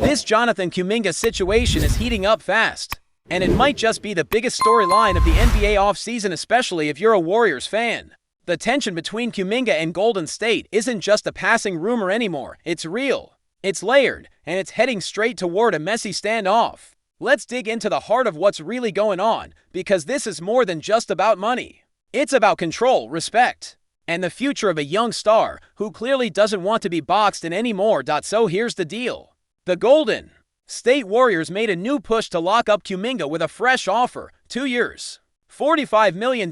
This Jonathan Kuminga situation is heating up fast, and it might just be the biggest storyline of the NBA offseason, especially if you're a Warriors fan. The tension between Kuminga and Golden State isn't just a passing rumor anymore, it's real. It's layered, and it's heading straight toward a messy standoff. Let's dig into the heart of what's really going on, because this is more than just about money. It's about control, respect, and the future of a young star who clearly doesn't want to be boxed in anymore. So here's the deal. The Golden State Warriors made a new push to lock up Kuminga with a fresh offer, 2 years. $45 million,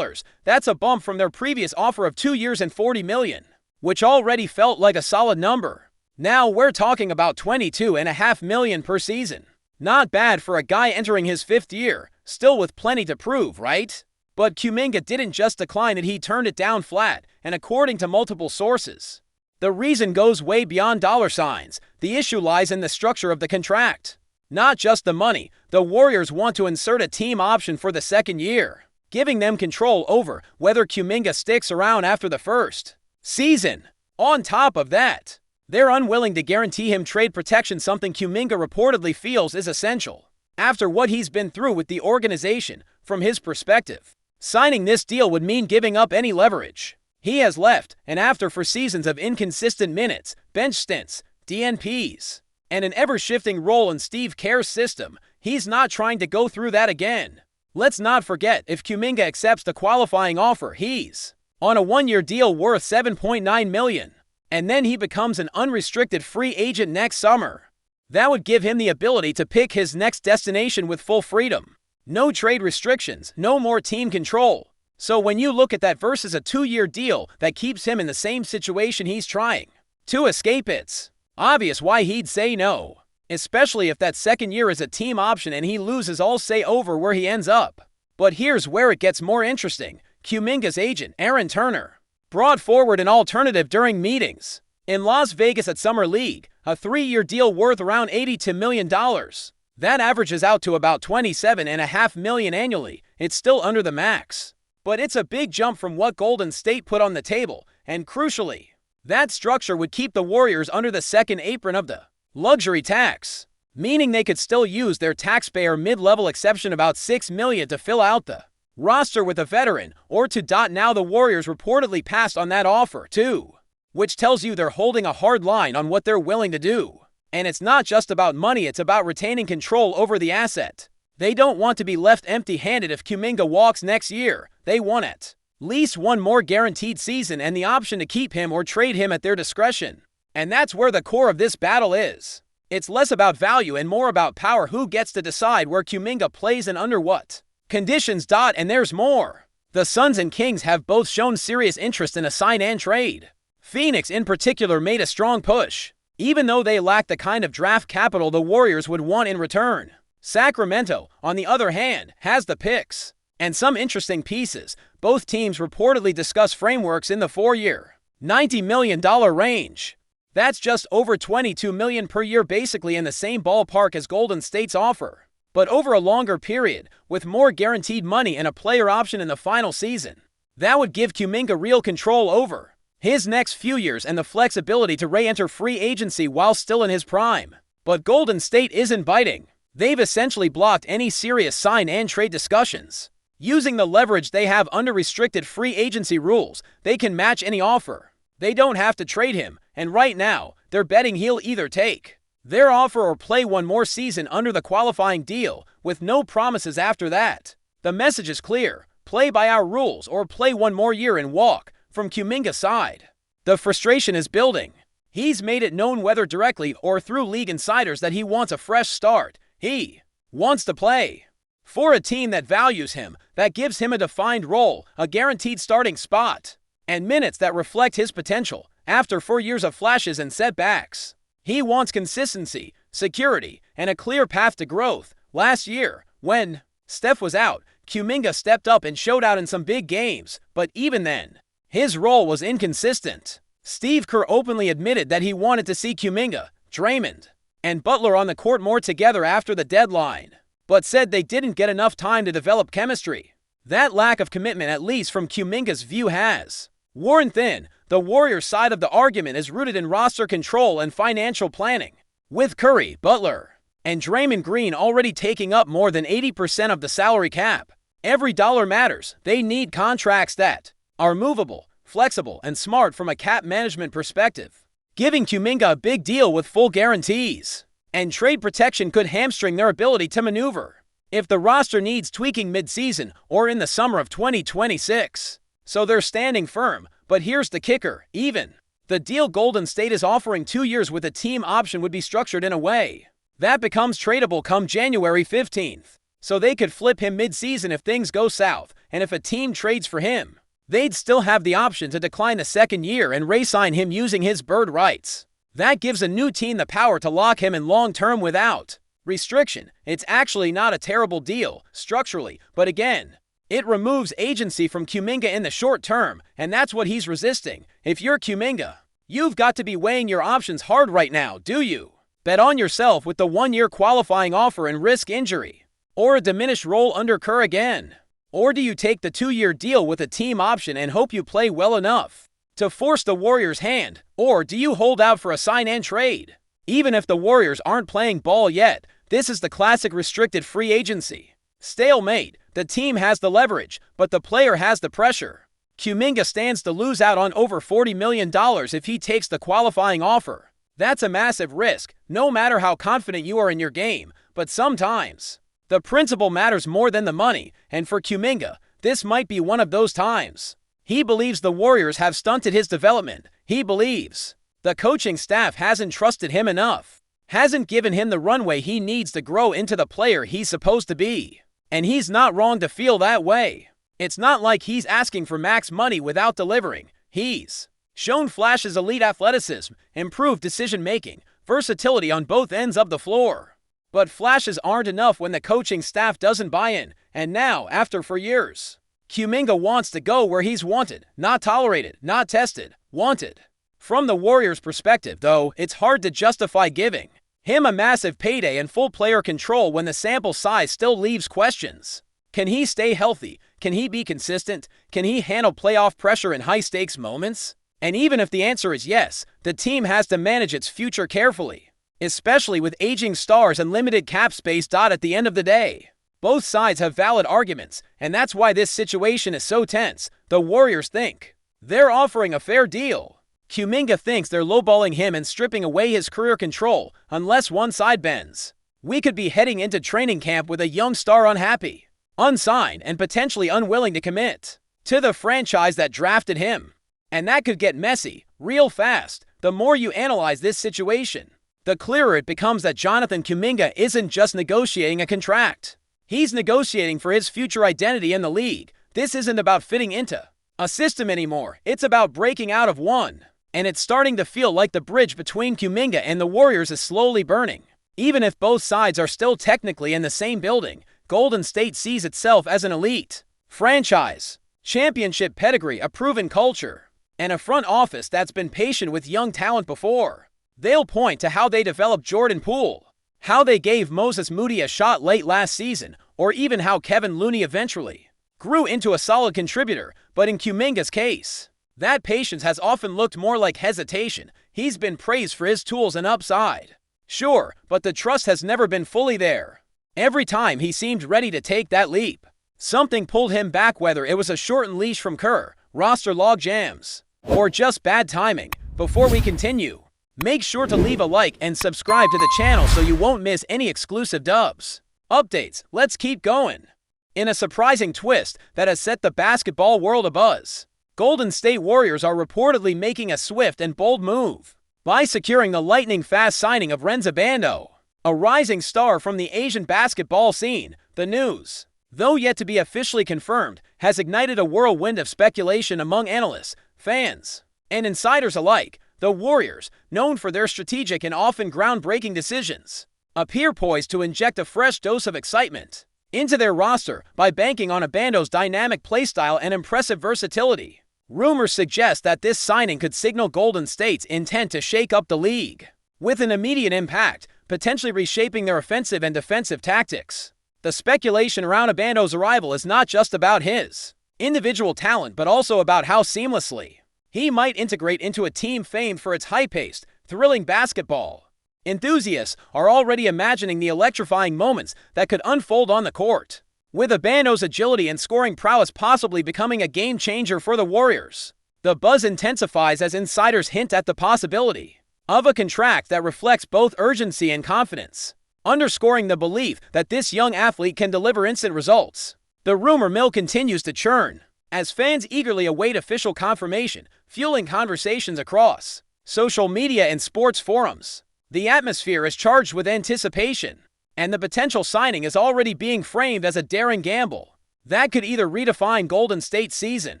that's a bump from their previous offer of 2 years and $40 million, which already felt like a solid number. Now we're talking about $22.5 million per season. Not bad for a guy entering his 5th year, still with plenty to prove, right? But Kuminga didn't just decline it, he turned it down flat, and according to multiple sources, the reason goes way beyond dollar signs. The issue lies in the structure of the contract. Not just the money, the Warriors want to insert a team option for the 2nd year, giving them control over whether Kuminga sticks around after the 1st season. On top of that, they're unwilling to guarantee him trade protection, something Kuminga reportedly feels is essential after what he's been through with the organization. From his perspective, signing this deal would mean giving up any leverage he has left and after for seasons of inconsistent minutes, bench stints, DNPs, and an ever-shifting role in Steve Kerr's system. He's not trying to go through that again. Let's not forget, if Kuminga accepts the qualifying offer, he's on a 1-year deal worth $7.9 million, and then he becomes an unrestricted free agent next summer. That would give him the ability to pick his next destination with full freedom. No trade restrictions, no more team control. So when you look at that versus a 2-year deal that keeps him in the same situation he's trying to escape, it's obvious why he'd say no, especially if that 2nd year is a team option and he loses all say over where he ends up. But here's where it gets more interesting. Kuminga's agent, Aaron Turner, brought forward an alternative during meetings in Las Vegas at Summer League, a 3-year deal worth around $82 million. That averages out to about $27.5 million annually. It's still under the max, but it's a big jump from what Golden State put on the table, and crucially, that structure would keep the Warriors under the 2nd apron of the luxury tax, meaning they could still use their taxpayer mid-level exception about $6 million to fill out the roster with a veteran or to. Now the Warriors reportedly passed on that offer too, which tells you they're holding a hard line on what they're willing to do. And it's not just about money, it's about retaining control over the asset. They don't want to be left empty-handed if Kuminga walks next year. They want at least one more guaranteed season and the option to keep him or trade him at their discretion. And that's where the core of this battle is. It's less about value and more about power. Who gets to decide where Kuminga plays and under what conditions? And there's more. The Suns and Kings have both shown serious interest in a sign and trade. Phoenix in particular made a strong push, even though they lack the kind of draft capital the Warriors would want in return. Sacramento, on the other hand, has the picks and some interesting pieces. Both teams reportedly discuss frameworks in the 4-year, $90 million range. That's just over $22 million per year, basically in the same ballpark as Golden State's offer, but over a longer period, with more guaranteed money and a player option in the final season. That would give Kuminga real control over his next few years and the flexibility to re-enter free agency while still in his prime. But Golden State isn't biting. They've essentially blocked any serious sign and trade discussions. Using the leverage they have under restricted free agency rules, they can match any offer. They don't have to trade him, and right now, they're betting he'll either take their offer or play one more season under the qualifying deal, with no promises after that. The message is clear: play by our rules or play one more year and walk. From Kuminga's side, the frustration is building. He's made it known, whether directly or through league insiders, that he wants a fresh start. He wants to play for a team that values him, that gives him a defined role, a guaranteed starting spot, and minutes that reflect his potential. After 4 years of flashes and setbacks, he wants consistency, security, and a clear path to growth. Last year, when Steph was out, Kuminga stepped up and showed out in some big games, but even then, his role was inconsistent. Steve Kerr openly admitted that he wanted to see Kuminga, Draymond, and Butler on the court more together after the deadline, but said they didn't get enough time to develop chemistry. That lack of commitment, at least from Kuminga's view, has worn thin. The Warriors' side of the argument is rooted in roster control and financial planning. With Curry, Butler, and Draymond Green already taking up more than 80% of the salary cap, every dollar matters. They need contracts that are movable, flexible, and smart from a cap management perspective. Giving Kuminga a big deal with full guarantees and trade protection could hamstring their ability to maneuver if the roster needs tweaking mid-season or in the summer of 2026. So they're standing firm, but here's the kicker: even the deal Golden State is offering 2 years with a team option would be structured in a way that becomes tradable come January 15th. So they could flip him mid-season if things go south, and if a team trades for him, they'd still have the option to decline the second year and re-sign him using his bird rights. That gives a new team the power to lock him in long-term without restriction. It's actually not a terrible deal, structurally, but again, it removes agency from Kuminga in the short term, and that's what he's resisting. If you're Kuminga, you've got to be weighing your options hard right now, do you? Bet on yourself with the 1-year qualifying offer and risk injury, or a diminished role under Kerr again? Or do you take the 2-year deal with a team option and hope you play well enough to force the Warriors' hand? Or do you hold out for a sign-and trade? Even if the Warriors aren't playing ball yet, this is the classic restricted free agency stalemate. The team has the leverage, but the player has the pressure. Kuminga stands to lose out on over $40 million if he takes the qualifying offer. That's a massive risk, no matter how confident you are in your game, but sometimes the principle matters more than the money, and for Kuminga, this might be one of those times. He believes the Warriors have stunted his development. He believes the coaching staff hasn't trusted him enough, hasn't given him the runway he needs to grow into the player he's supposed to be. And he's not wrong to feel that way. It's not like he's asking for max money without delivering. He's shown flashes of elite athleticism, improved decision-making, versatility on both ends of the floor. But flashes aren't enough when the coaching staff doesn't buy in, and now, after 4 years, Kuminga wants to go where he's wanted, not tolerated, not tested, wanted. From the Warriors' perspective, though, it's hard to justify giving him a massive payday and full player control when the sample size still leaves questions. Can he stay healthy? Can he be consistent? Can he handle playoff pressure in high-stakes moments? And even if the answer is yes, the team has to manage its future carefully, especially with aging stars and limited cap space. At the end of the day, both sides have valid arguments, and that's why this situation is so tense. The Warriors think they're offering a fair deal. Kuminga thinks they're lowballing him and stripping away his career control unless one side bends. We could be heading into training camp with a young star unhappy, unsigned, and potentially unwilling to commit to the franchise that drafted him. And that could get messy, real fast. The more you analyze this situation, the clearer it becomes that Jonathan Kuminga isn't just negotiating a contract. He's negotiating for his future identity in the league. This isn't about fitting into a system anymore. It's about breaking out of one. And it's starting to feel like the bridge between Kuminga and the Warriors is slowly burning. Even if both sides are still technically in the same building, Golden State sees itself as an elite franchise, championship pedigree, a proven culture, and a front office that's been patient with young talent before. They'll point to how they developed Jordan Poole, how they gave Moses Moody a shot late last season, or even how Kevin Looney eventually grew into a solid contributor. But in Kuminga's case, that patience has often looked more like hesitation. He's been praised for his tools and upside, sure, but the trust has never been fully there. Every time he seemed ready to take that leap, something pulled him back, whether it was a shortened leash from Kerr, roster log jams, or just bad timing. Before we continue, make sure to leave a like and subscribe to the channel so you won't miss any exclusive dubs. Updates, let's keep going. In a surprising twist that has set the basketball world abuzz, Golden State Warriors are reportedly making a swift and bold move by securing the lightning-fast signing of Renz Abando, a rising star from the Asian basketball scene. The news, though yet to be officially confirmed, has ignited a whirlwind of speculation among analysts, fans, and insiders alike. The Warriors, known for their strategic and often groundbreaking decisions, appear poised to inject a fresh dose of excitement into their roster by banking on Abando's dynamic playstyle and impressive versatility. Rumors suggest that this signing could signal Golden State's intent to shake up the league, with an immediate impact, potentially reshaping their offensive and defensive tactics. The speculation around Abando's arrival is not just about his individual talent, but also about how seamlessly he might integrate into a team famed for its high-paced, thrilling basketball. Enthusiasts are already imagining the electrifying moments that could unfold on the court, with Abando's agility and scoring prowess possibly becoming a game-changer for the Warriors. The buzz intensifies as insiders hint at the possibility of a contract that reflects both urgency and confidence, underscoring the belief that this young athlete can deliver instant results. The rumor mill continues to churn, as fans eagerly await official confirmation, fueling conversations across social media and sports forums. The atmosphere is charged with anticipation, and the potential signing is already being framed as a daring gamble that could either redefine Golden State's season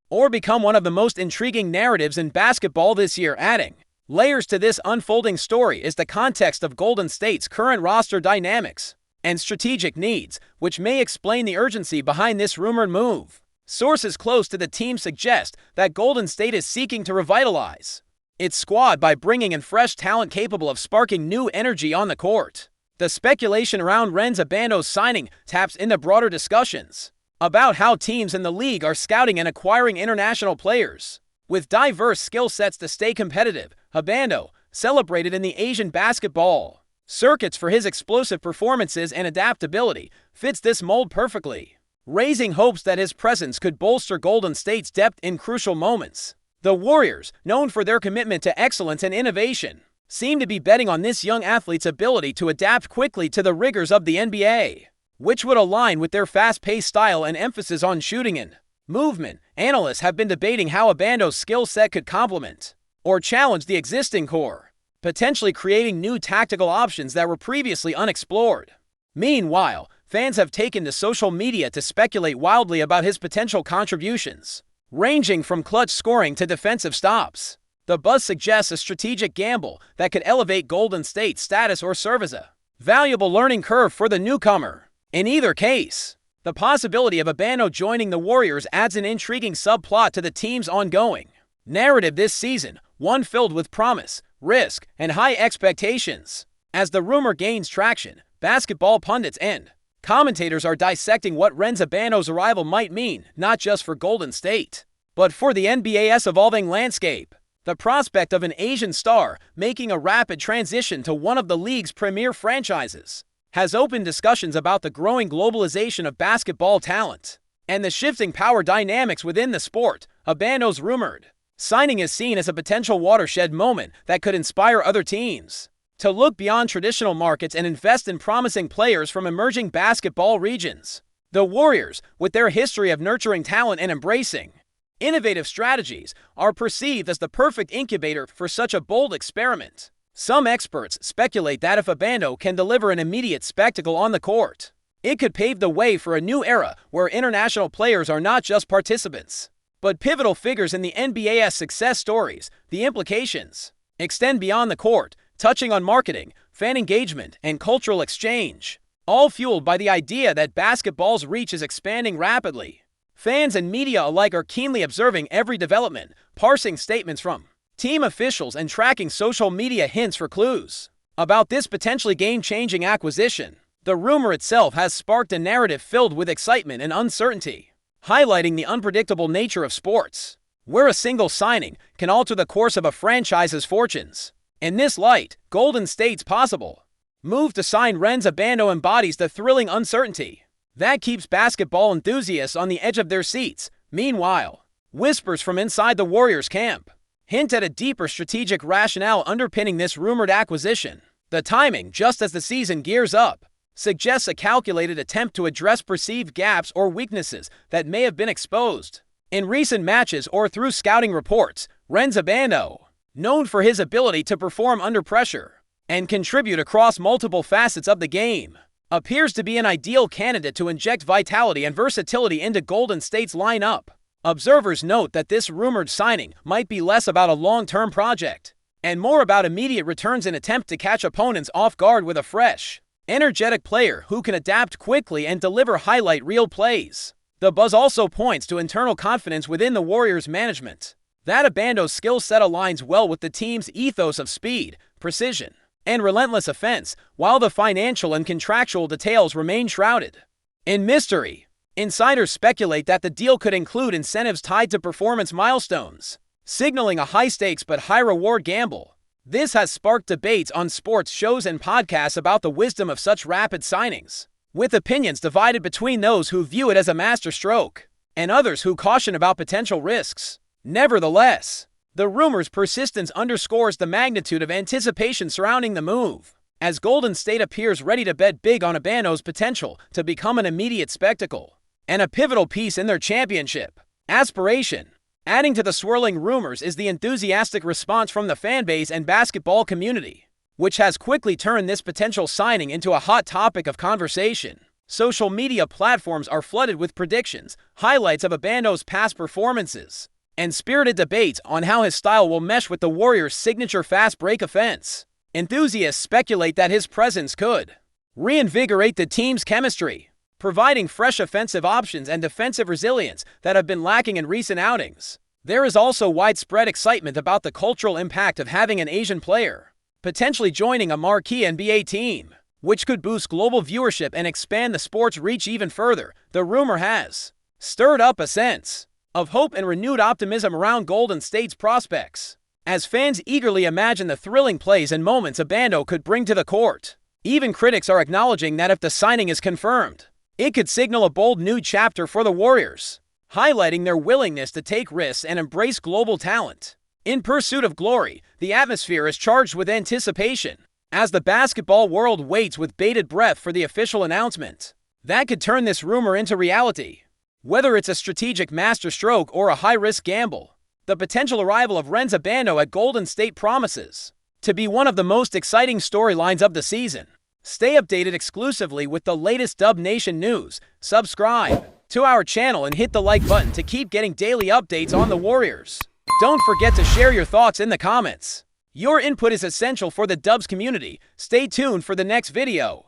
or become one of the most intriguing narratives in basketball this year. Adding layers to this unfolding story is the context of Golden State's current roster dynamics and strategic needs, which may explain the urgency behind this rumored move. Sources close to the team suggest that Golden State is seeking to revitalize its squad by bringing in fresh talent capable of sparking new energy on the court. The speculation around Renz Abando's signing taps into broader discussions about how teams in the league are scouting and acquiring international players with diverse skill sets to stay competitive. Abando, celebrated in the Asian basketball circuits for his explosive performances and adaptability, fits this mold perfectly, raising hopes that his presence could bolster Golden State's depth in crucial moments. The Warriors, known for their commitment to excellence and innovation, seem to be betting on this young athlete's ability to adapt quickly to the rigors of the NBA, which would align with their fast-paced style and emphasis on shooting and movement. Analysts have been debating how Abando's skill set could complement or challenge the existing core, potentially creating new tactical options that were previously unexplored. Meanwhile, fans have taken to social media to speculate wildly about his potential contributions, ranging from clutch scoring to defensive stops. The buzz suggests a strategic gamble that could elevate Golden State's status or serve as a valuable learning curve for the newcomer. In either case, the possibility of Abando joining the Warriors adds an intriguing subplot to the team's ongoing narrative this season, one filled with promise, risk, and high expectations. As the rumor gains traction, basketball pundits and commentators are dissecting what Renz Abando's arrival might mean, not just for Golden State, but for the NBA's evolving landscape. The prospect of an Asian star making a rapid transition to one of the league's premier franchises has opened discussions about the growing globalization of basketball talent and the shifting power dynamics within the sport. Abando's rumored signing is seen as a potential watershed moment that could inspire other teams to look beyond traditional markets and invest in promising players from emerging basketball regions. The Warriors, with their history of nurturing talent and embracing innovative strategies, are perceived as the perfect incubator for such a bold experiment. Some experts speculate that if Abando can deliver an immediate spectacle on the court, it could pave the way for a new era where international players are not just participants, but pivotal figures in the NBA's success stories. The implications extend beyond the court, touching on marketing, fan engagement, and cultural exchange, all fueled by the idea that basketball's reach is expanding rapidly. Fans and media alike are keenly observing every development, parsing statements from team officials and tracking social media hints for clues about this potentially game-changing acquisition. The rumor itself has sparked a narrative filled with excitement and uncertainty, highlighting the unpredictable nature of sports, where a single signing can alter the course of a franchise's fortunes. In this light, Golden State's possible move to sign Renz Abando embodies the thrilling uncertainty that keeps basketball enthusiasts on the edge of their seats. Meanwhile, whispers from inside the Warriors camp hint at a deeper strategic rationale underpinning this rumored acquisition. The timing, just as the season gears up, suggests a calculated attempt to address perceived gaps or weaknesses that may have been exposed in recent matches or through scouting reports. Renz Abando, known for his ability to perform under pressure and contribute across multiple facets of the game, appears to be an ideal candidate to inject vitality and versatility into Golden State's lineup. Observers note that this rumored signing might be less about a long-term project and more about immediate returns in an attempt to catch opponents off guard with a fresh, energetic player who can adapt quickly and deliver highlight reel plays. The buzz also points to internal confidence within the Warriors' management that Abando's skill set aligns well with the team's ethos of speed, precision, and relentless offense, while the financial and contractual details remain shrouded in mystery. Insiders speculate that the deal could include incentives tied to performance milestones, signaling a high-stakes but high-reward gamble. This has sparked debates on sports shows and podcasts about the wisdom of such rapid signings, with opinions divided between those who view it as a masterstroke and others who caution about potential risks. Nevertheless, the rumor's persistence underscores the magnitude of anticipation surrounding the move, as Golden State appears ready to bet big on Abando's potential to become an immediate spectacle and a pivotal piece in their championship aspiration. Adding to the swirling rumors is the enthusiastic response from the fanbase and basketball community, which has quickly turned this potential signing into a hot topic of conversation. Social media platforms are flooded with predictions, highlights of Abando's past performances, and spirited debates on how his style will mesh with the Warriors' signature fast break offense. Enthusiasts speculate that his presence could reinvigorate the team's chemistry, providing fresh offensive options and defensive resilience that have been lacking in recent outings. There is also widespread excitement about the cultural impact of having an Asian player potentially joining a marquee NBA team, which could boost global viewership and expand the sport's reach even further. The rumor has stirred up a sense of hope and renewed optimism around Golden State's prospects, as fans eagerly imagine the thrilling plays and moments Abando could bring to the court. Even critics are acknowledging that if the signing is confirmed, it could signal a bold new chapter for the Warriors, highlighting their willingness to take risks and embrace global talent. In pursuit of glory, the atmosphere is charged with anticipation, as the basketball world waits with bated breath for the official announcement that could turn this rumor into reality. Whether it's a strategic masterstroke or a high-risk gamble, the potential arrival of Renz Abando at Golden State promises to be one of the most exciting storylines of the season. Stay updated exclusively with the latest Dub Nation news. Subscribe to our channel and hit the like button to keep getting daily updates on the Warriors. Don't forget to share your thoughts in the comments. Your input is essential for the Dubs community. Stay tuned for the next video.